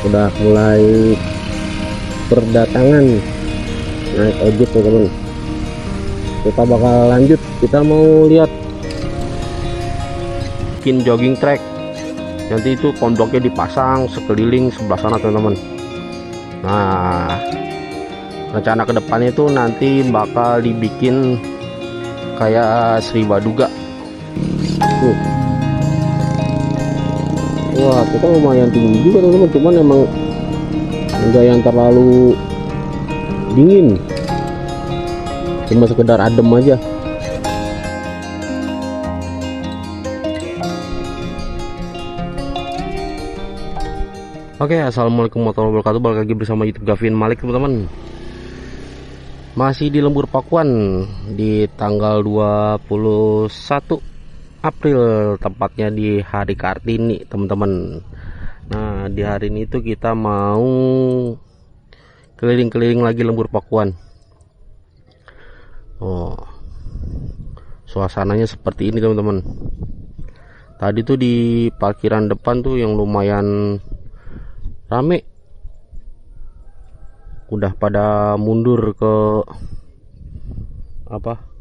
udah mulai berdatangan naik ojek teman-teman. Kita bakal lanjut, kita mau lihat bikin jogging track. Nanti itu pondoknya dipasang sekeliling sebelah sana teman-teman. Nah, rencana kedepannya itu nanti bakal dibikin kayak Sri Baduga. Wah, kita lumayan tinggi juga teman-teman, cuman emang enggak yang terlalu dingin, cuma sekedar adem aja. Oke, assalamualaikum warahmatullahi wabarakatuh. Balik lagi bersama YouTube Gavin Malik teman-teman. Masih di Lembur Pakuan di tanggal 21 April, tepatnya di hari Kartini teman-teman. Nah, di hari ini tuh kita mau keliling-keliling lagi Lembur Pakuan. Oh, suasananya seperti ini teman-teman. Tadi tuh di parkiran depan tuh yang lumayan rame, udah pada mundur ke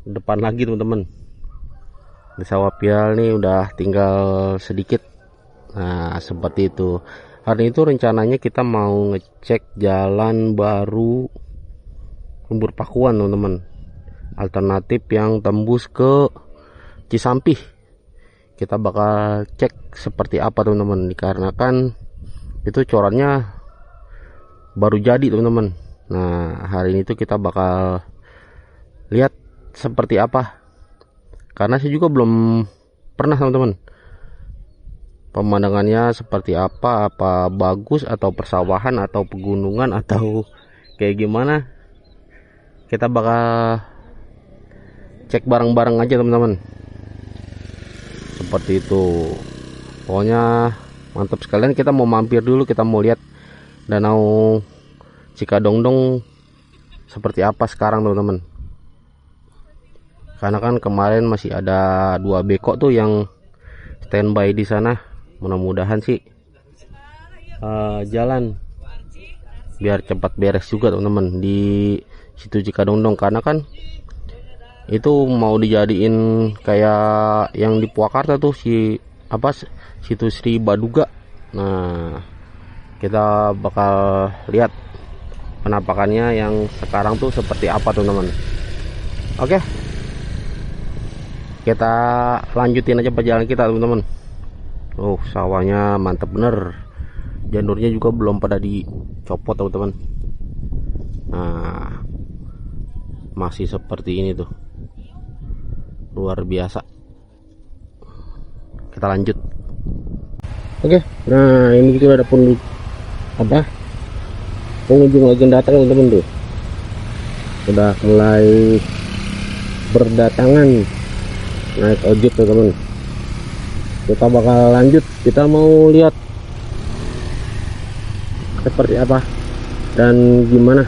depan lagi teman-teman. Di sawah pial nih udah tinggal sedikit. Nah, seperti itu. Hari itu rencananya kita mau ngecek jalan baru Lembur Pakuan teman-teman, alternatif yang tembus ke Cisampih. Kita bakal cek seperti apa teman-teman, dikarenakan itu corannya baru jadi teman-teman. Nah, hari ini tuh kita bakal lihat seperti apa, karena saya juga belum pernah teman-teman. Pemandangannya seperti apa bagus atau persawahan atau pegunungan atau kayak gimana, kita bakal cek bareng-bareng aja teman-teman. Seperti itu, pokoknya mantap sekalian. Kita mau mampir dulu, kita mau lihat Danau Cikadongdong seperti apa sekarang teman-teman. Karena kan kemarin masih ada 2 beko tuh yang standby di sana. Mudah-mudahan sih jalan biar cepat beres juga teman-teman di situ Cikadongdong, karena kan itu mau dijadiin kayak yang di Purwakarta tuh situ Sri Baduga. Nah, kita bakal lihat penampakannya yang sekarang tuh seperti apa teman-teman. Oke, kita lanjutin aja perjalanan kita teman-teman. Oh, sawahnya mantep bener, janurnya juga belum pada dicopot teman-teman. Nah, masih seperti ini tuh, luar biasa. Kita lanjut. Oke, nah ini kita ada pengunjung lagi datang teman-teman tuh. Udah mulai berdatangan naik ojek teman-teman. Kita bakal lanjut, kita mau lihat seperti apa dan gimana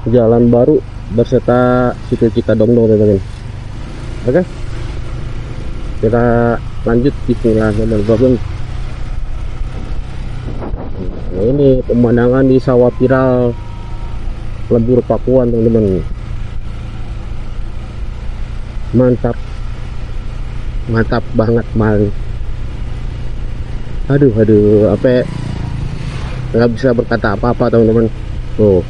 jalan baru berserta situ Cikadongdong teman-teman. Oke, kita lanjut. Bismillahirrahmanirrahim. Nah, ini pemandangan di sawah viral Lembur Pakuan teman-teman. Mantap banget Mali. Aduh, nggak bisa berkata apa-apa teman-teman. Tuh,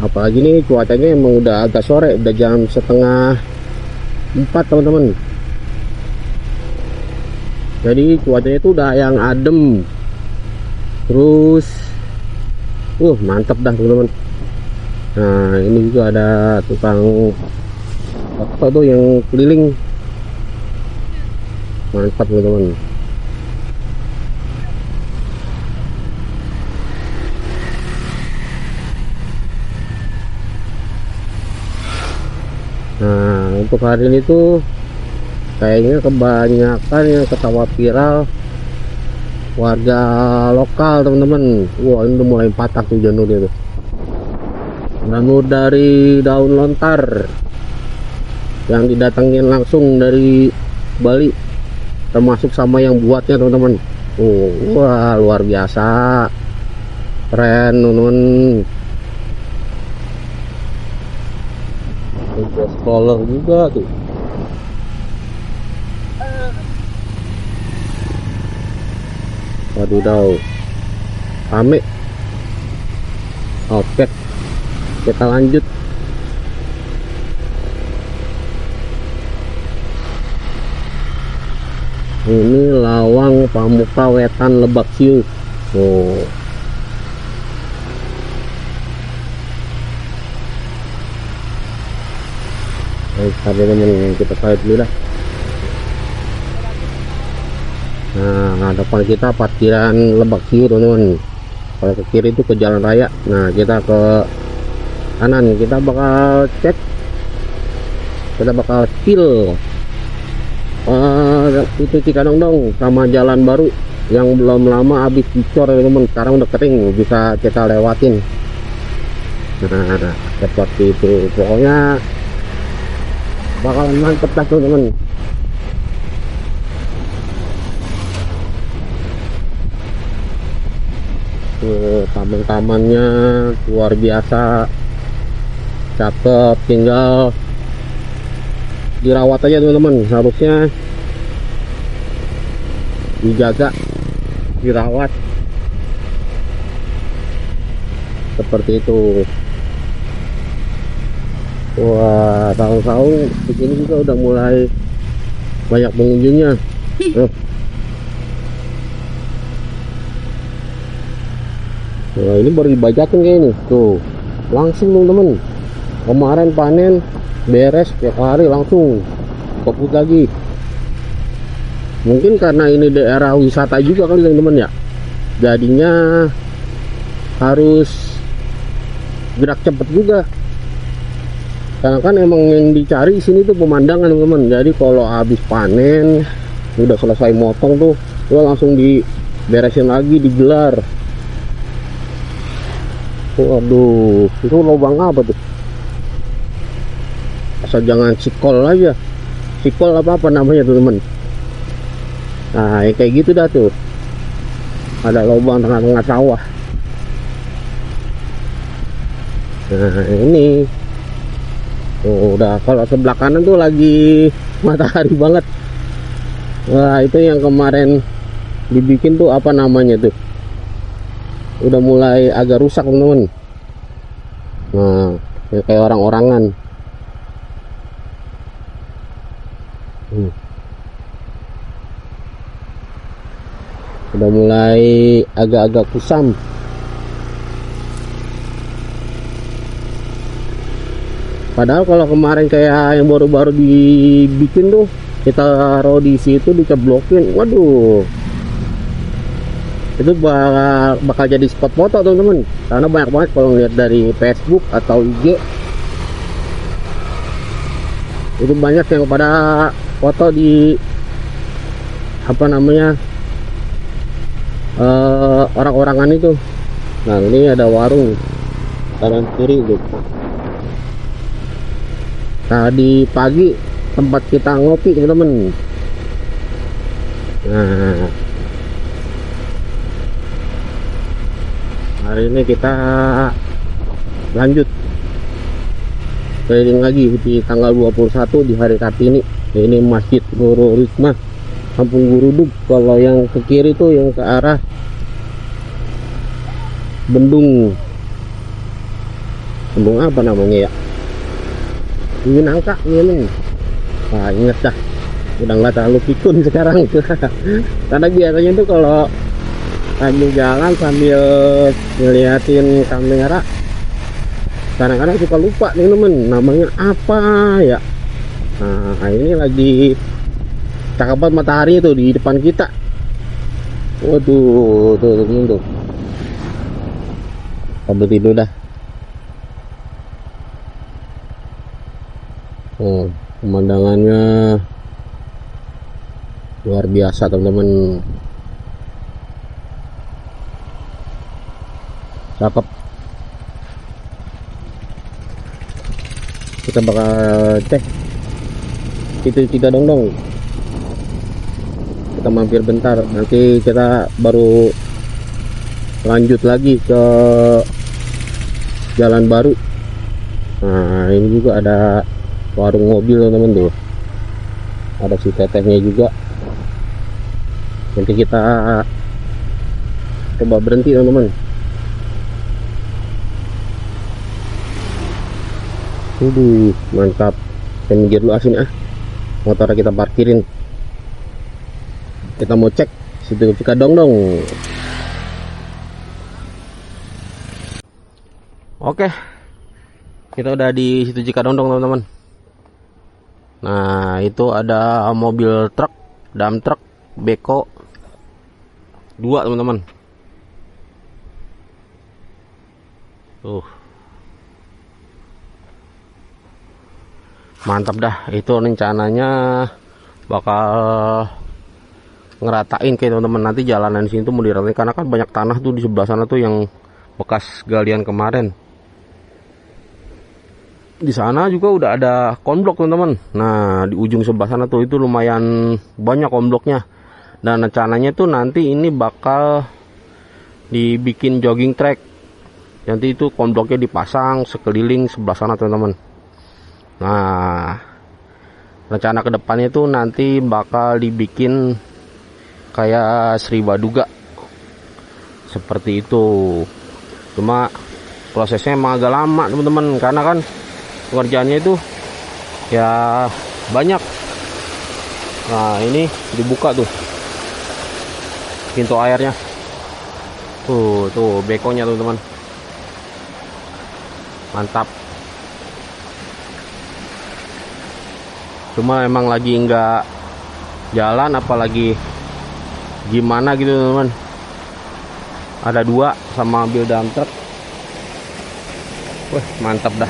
apalagi nih cuacanya emang udah agak sore, udah jam 3:30 teman-teman. Jadi cuacanya itu udah yang adem, terus mantap dah teman-teman. Nah, ini juga ada tukang apa tuh yang keliling, mantap teman-teman. Nah, untuk hari ini tuh kayaknya kebanyakan yang ketawa viral warga lokal teman-teman. Wah, ini udah mulai patah tuh janurnya tuh. Janur dari daun lontar yang didatengin langsung dari Bali, termasuk sama yang buatnya teman-teman. Wah, luar biasa, keren Nunun. Ada stroller juga tuh. Waduh, daw rame. Oke, kita lanjut. Ini Lawang Pamuka Wetan Lebak Siu. Oh, baik, teman-teman, kita tarik dulu dah. Nah, depan kita parkiran Lebak Siu, teman-teman. Kalau ke kiri itu ke jalan raya. Nah, kita ke kanan, kita bakal cek, kita bakal spill itu Cikadongdong sama jalan baru yang belum lama habis dicor, teman-teman. Sekarang udah kering, bisa kita lewatin. Nah, seperti itu, pokoknya bakalan mantep dah, teman-teman. Taman-tamannya luar biasa, cakep, tinggal dirawat aja, teman-teman. Harusnya dijaga, dirawat, seperti itu. Wah, tahu-tahu di sini juga udah mulai banyak pengunjungnya. Nah, ini baru dibajakin kayak ini tuh, langsung, teman-teman. Kemarin panen beres tiap hari langsung fokus lagi. Mungkin karena ini daerah wisata juga kan, teman-teman ya, jadinya harus gerak cepet juga, karena kan emang yang dicari sini tuh pemandangan, teman-teman. Jadi kalau habis panen udah selesai motong tuh langsung diberesin lagi, digelar. Waduh, itu lubang apa tuh? Asal jangan sikol aja, sikol apa namanya tuh, teman. Nah, kayak gitu dah tuh, ada lubang tengah-tengah sawah. Nah, ini udah, kalau sebelah kanan tuh lagi matahari banget. Wah, itu yang kemarin dibikin tuh apa namanya tuh, udah mulai agak rusak, teman-teman. Nah, kayak orang-orangan. Udah mulai agak-agak kusam. Padahal kalau kemarin kayak yang baru-baru dibikin tuh, kita taruh di situ, diceblokin, waduh, itu bakal jadi spot foto, teman-teman. Karena banyak banget kalau lihat dari Facebook atau IG, itu banyak yang pada foto di apa namanya, orang-orangan itu. Nah, ini ada warung kanan kiri gitu. Tadi pagi tempat kita ngopi, teman-teman. Nah, hari ini kita lanjut keliling lagi di tanggal 21 di hari Kartini. Ini Masjid Nurul Hikmah, Kampung Gurudug. Kalau yang ke kiri tuh yang ke arah Bendung apa namanya ya, Nangka ini. Wah, inget dah, udah nggak terlalu pikun sekarang. Karena biasanya tuh kalau lagi jalan sambil ngeliatin kamera, kadang-kadang suka lupa nih, temen, namanya apa ya. Nah, ini lagi cakep banget matahari itu di depan kita. Waduh, tuh. Kabel tidur dah. Oh, pemandangannya luar biasa, teman-teman. Cakep. Kita bakal cek itu Cikadongdong. kita mampir bentar, nanti kita baru lanjut lagi ke jalan baru. Nah ini juga ada warung mobil teman-teman tuh, ada si tetehnya juga. Nanti kita coba berhenti teman-teman. Mantap. Saya minggir dulu asin motornya kita parkirin. Kita mau cek situ Cikadongdong. Oke, kita udah di situ Cikadongdong teman-teman. Nah itu ada mobil truk, dump truck, beko 2 teman-teman. Mantap dah. Itu rencananya bakal ngeratain kayak teman-teman. Nanti jalanan sini tuh mau diratain karena kan banyak tanah tuh di sebelah sana tuh yang bekas galian kemarin. Di sana juga udah ada konblok teman-teman. Nah di ujung sebelah sana tuh itu lumayan banyak konbloknya. Dan rencananya tuh nanti ini bakal dibikin jogging track. Nanti itu konbloknya dipasang sekeliling sebelah sana teman-teman. Nah rencana kedepannya tuh nanti bakal dibikin kayak Sri Baduga seperti itu. Cuma prosesnya emang agak lama teman-teman, karena kan pekerjaannya itu ya banyak. Nah ini dibuka tuh pintu airnya, tuh bekonya teman-teman. Mantap. Cuma emang lagi nggak jalan, apalagi gimana gitu teman-teman. Ada 2 sama mobil dump truck. Wah mantap dah.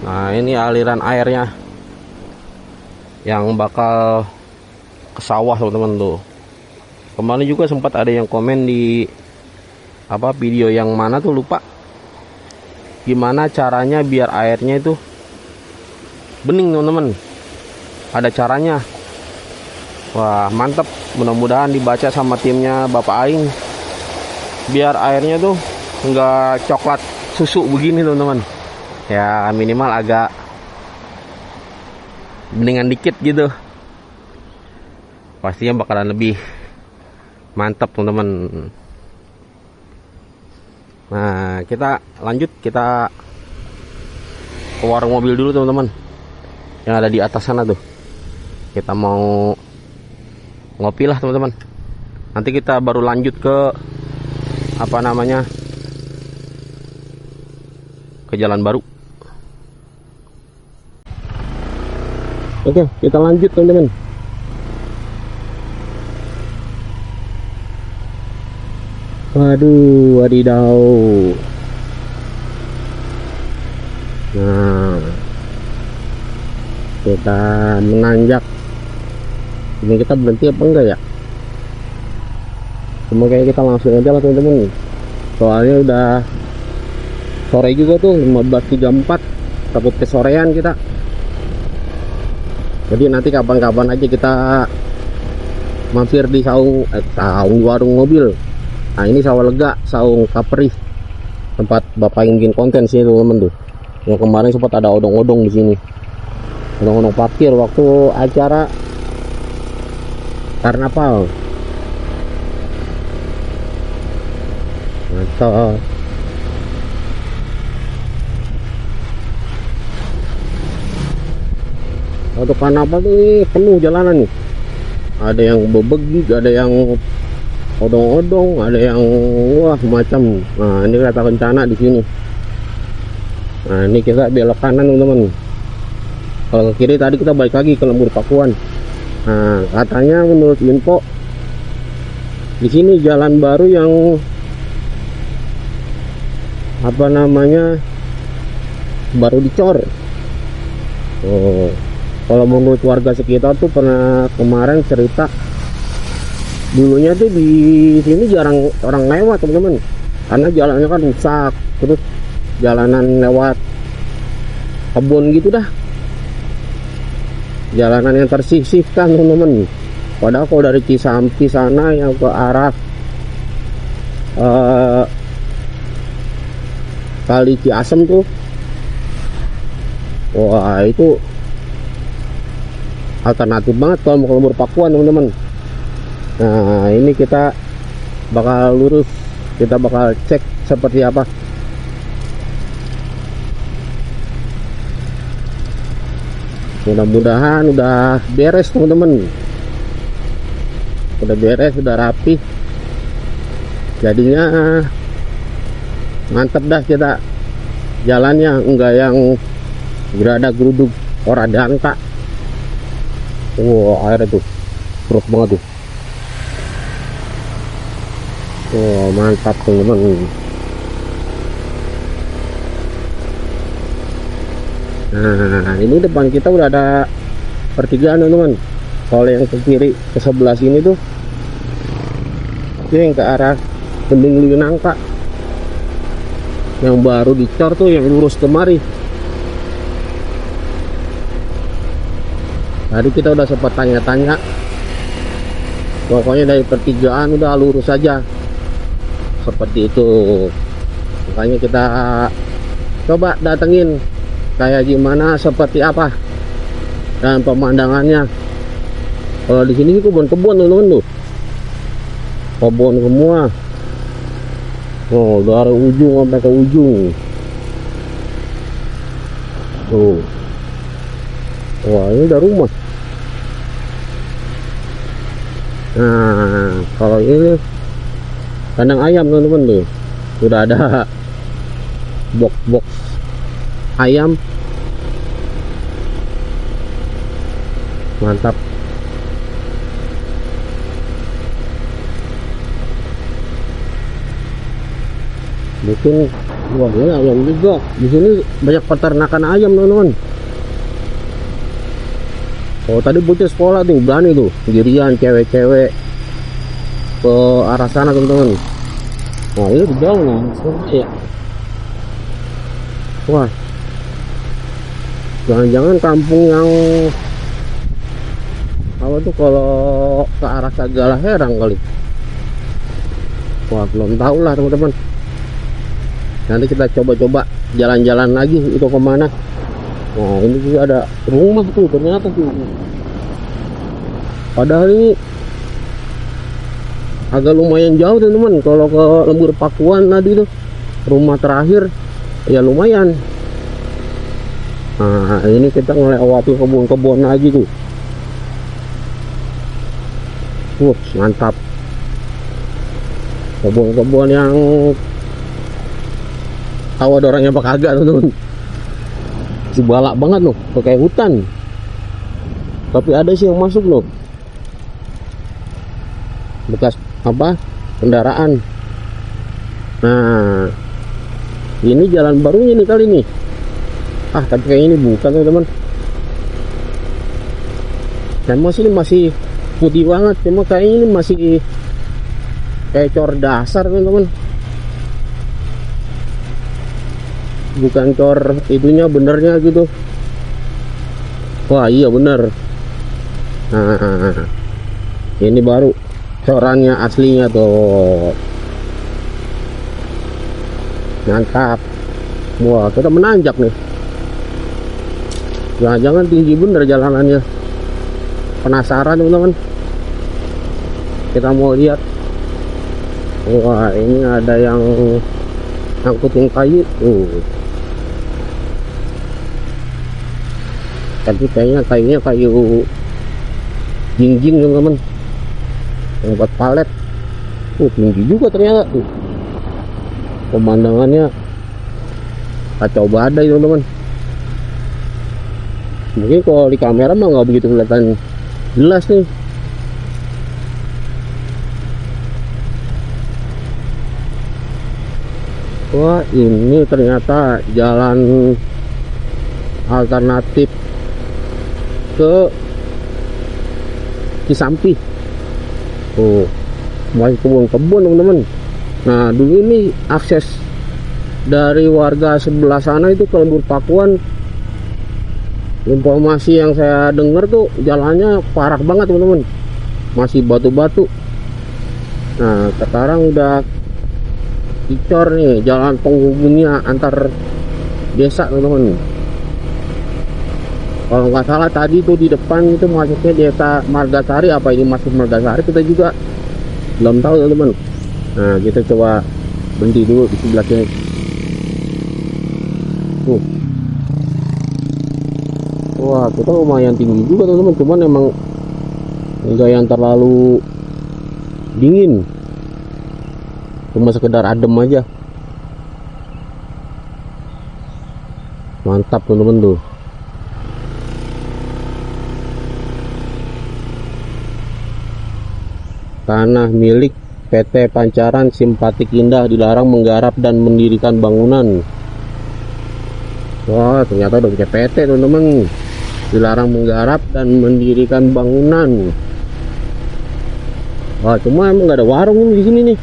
Nah ini aliran airnya yang bakal ke sawah teman-teman tuh. Kemarin juga sempat ada yang komen di video yang mana tuh lupa, gimana caranya biar airnya itu bening teman-teman. Ada caranya. Wah mantap. Mudah-mudahan dibaca sama timnya Bapak Aing, biar airnya tuh enggak coklat susu begini teman-teman. Ya minimal agak beningan dikit gitu. Pastinya bakalan lebih mantap teman-teman. Nah kita lanjut, kita ke warung mobil dulu teman-teman, yang ada di atas sana tuh. Kita mau ngopi lah teman-teman. Nanti kita baru lanjut ke ke jalan baru. Oke kita lanjut teman-teman. Waduh, wadidaw. Nah kita menanjak. Ini kita berhenti apa enggak ya? Cuma kayak kita langsung aja lah teman-teman. Soalnya udah sore juga tuh, 15.34. Takut kesorean kita. Jadi nanti kapan-kapan aja kita mampir di saung warung mobil. Nah ini Sawah Lega, Saung Kapri, tempat Bapak yang bikin konten sih teman-teman tuh. Yang kemarin sempat ada odong-odong di sini. Odong-odong parkir waktu acara karnaval. Mantap. Untuk karnaval nih penuh jalanan nih. Ada yang bebegik, ada yang odong-odong, ada yang wah macam. Nah ini kereta kencana di sini. Nah ini kita belok kanan teman-teman. Kalau ke kiri tadi kita balik lagi ke Lembur Pakuan. Nah katanya menurut info di sini jalan baru yang baru dicor. Kalau menurut warga sekitar tuh pernah kemarin cerita dulunya tuh di sini jarang orang lewat teman-teman, karena jalannya kan rusak, terus jalanan lewat kebun gitu dah. jalanan yang tersisihkan teman-teman. Padahal kalau dari Cisampi sana yang ke arah Kali Ciasem tuh, wah itu alternatif banget kalau mau ke Lembur Pakuan teman-teman. Nah ini kita bakal lurus, kita bakal cek seperti apa. Mudah-mudahan udah beres teman-teman, udah beres, udah rapi, jadinya mantep dah kita jalannya, enggak yang gerada geruduk orang dangka. Wow, airnya tuh terus banget tuh. Wow, mantap teman-teman. Nah ini depan kita udah ada pertigaan teman-teman. Kalau yang ke kiri ke sebelah sini tuh itu yang ke arah Gending Liu Nangka, yang baru dicor tuh, yang lurus kemari. Tadi kita udah sempat tanya-tanya, pokoknya dari pertigaan udah lurus saja seperti itu. Makanya kita coba datengin kayak gimana, seperti apa dan pemandangannya. Kalau di sini kebun-kebun teman-teman tuh, kebun semua. Oh, dari ujung sampai ke ujung tuh. Wah, ini udah rumah. Nah kalau ini kandang ayam teman-teman tuh, udah ada box ayam, mantap. Mungkin wah ini ayam juga di sini, banyak peternakan ayam teman-teman. Oh tadi bocah sekolah tuh berani tuh sendirian, cewek-cewek ke arah sana teman-teman. Nah ini jauh nih ya. Wah, jangan-jangan kampung yang apa tuh kalau ke arah Sagala Herang kali. Wah belum tahu lah teman-teman. Nanti kita coba-coba jalan-jalan lagi itu kemana. Nah ini juga ada rumah tuh ternyata tuh. Padahal ini agak lumayan jauh teman-teman. Kalau ke Lembur Pakuan tadi tuh rumah terakhir ya lumayan. Nah ini kita ngelewati kebun-kebun lagi tuh. Mantap. Kebun-kebun yang tahu ada orangnya apa kagak teman-teman. Balak banget loh, kayak hutan. Tapi ada sih yang masuk loh, bekas apa kendaraan. Nah ini jalan barunya nih kali ini. Tapi kayak ini bukan teman-teman. Emang sini masih putih banget, cuma kayaknya ini masih kayak cor dasar teman-teman, bukan cor itunya benernya gitu. Wah iya bener. Nah ini baru corannya aslinya tuh, mantap. Wah kita menanjak nih, jangan-jangan tinggi bener jalanannya. Penasaran teman-teman, kita mau lihat. Wah ini ada yang angkutin kayu tuh, tapi kayaknya kayunya kayu jingjing teman-teman, yang buat palet. Tinggi juga ternyata tuh, pemandangannya kacau badai teman-teman. Mungkin kalau di kamera mah nggak begitu kelihatan jelas nih. Wah ini ternyata jalan alternatif ke Cisampi. Masih kebun-kebun teman-teman. Nah dulu ini akses dari warga sebelah sana itu ke Lembur Pakuan Informasi yang saya dengar tuh jalannya parah banget teman-teman, masih batu-batu. Nah sekarang udah dicor nih jalan penghubungnya antar desa teman-teman. Kalau nggak salah tadi tuh di depan itu masuknya desa Margasari, apa ini masuk Margasari kita juga belum tahu teman-teman. Nah kita coba berhenti dulu di sebelah sini. Wah kita lumayan tinggi juga teman-teman, cuman emang enggak yang terlalu dingin, cuma sekedar adem aja. Mantap teman-teman tuh. Tanah milik PT Pancaran Simpatik Indah dilarang menggarap dan mendirikan bangunan. Wah ternyata udah punya PT teman-teman, dilarang menggarap dan mendirikan bangunan. Wah cuma emang nggak ada warung di sini nih.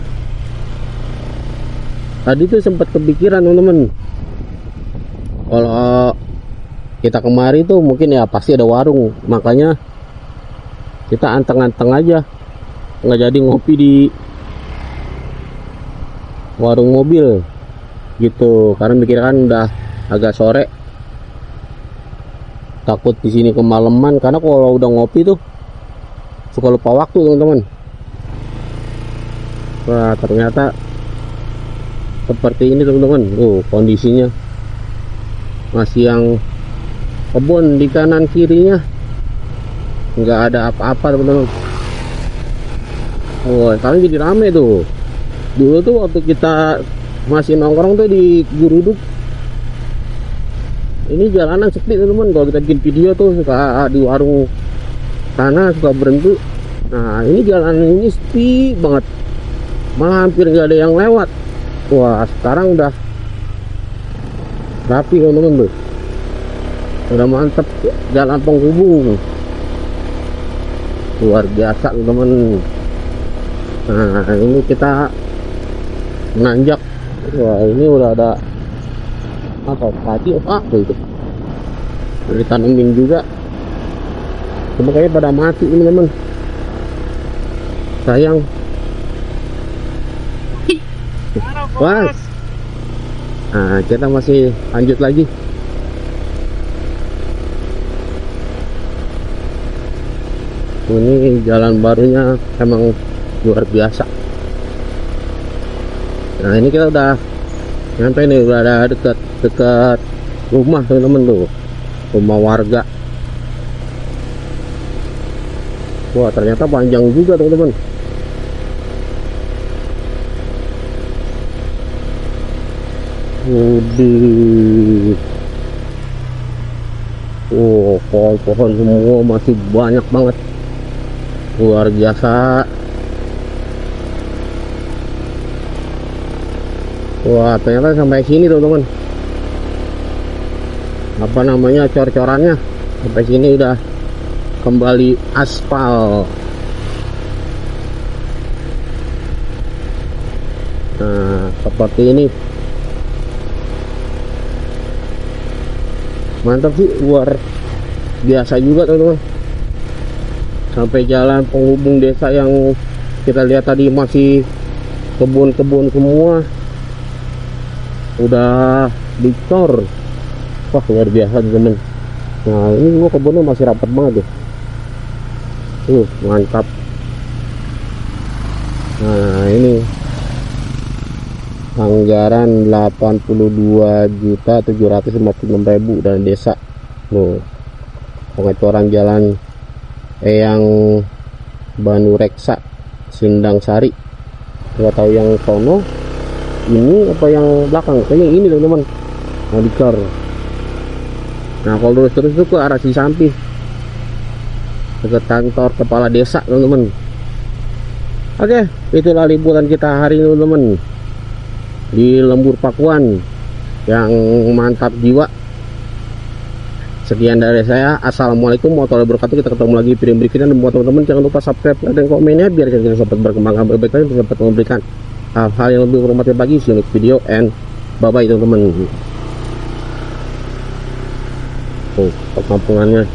Tadi tuh sempat kepikiran teman-teman, kalau kita kemari tuh mungkin ya pasti ada warung, makanya kita anteng-anteng aja, nggak jadi ngopi di warung mobil gitu, karena mikir kan udah agak sore, takut di sini kemalaman, karena kalau udah ngopi tuh suka lupa waktu teman-teman. Wah ternyata seperti ini teman-teman. Kondisinya masih yang kebun di kanan kirinya nggak ada apa-apa teman-teman. Sekarang jadi rame tuh. Dulu tuh waktu kita masih nongkrong tuh di Guruduk, ini jalanan sepi teman-teman. Kalau kita bikin video tuh suka di warung sana suka berhenti. Nah ini jalanan ini sepi banget, malah hampir nggak ada yang lewat. Wah sekarang udah rapi teman-teman tuh, udah mantep jalan penghubung, luar biasa teman-teman. Nah ini kita menanjak. Wah ini udah ada apa padi apa itu, udah ditanemin juga, cuma kayaknya pada mati teman-teman, sayang. Wah nah kita masih lanjut lagi. Ini jalan barunya emang luar biasa. Nah ini kita udah nyampe nih, udah ada dekat rumah teman-teman tuh, rumah warga. Wah ternyata panjang juga teman-teman. Pohon-pohon semua masih banyak banget, luar biasa. Wah ternyata sampai sini teman-teman, apa namanya, cor-corannya sampai sini udah kembali aspal. Nah seperti ini, mantap sih, luar biasa juga teman-teman. Sampai jalan penghubung desa yang kita lihat tadi masih kebun-kebun semua, udah dicor. Wah luar biasa teman-teman. Nah ini semua kebunnya masih rapat banget deh. Mantap. Nah ini anggaran 82.756.000 dan desa. Pengecoran jalan yang Banu Reksa Sindang Sari, nggak tahu yang sono ini apa yang belakang, kayaknya ini teman-teman mau dicor. Nah kalau terus itu ke arah Cisampih, ke kantor kepala desa teman-teman. Oke, itulah liburan kita hari ini teman-teman di Lembur Pakuan yang mantap jiwa. Sekian dari saya, assalamualaikum warahmatullahi wabarakatuh. Kita ketemu lagi video berikutnya, dan buat teman-teman jangan lupa subscribe dan komennya biar kita dapat berkembang berbaik dan dapat memberikan hal-hal yang lebih bermanfaat bagi see you next video, and bye bye teman-teman. Oh, perkampungannya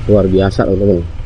luar biasa teman-teman.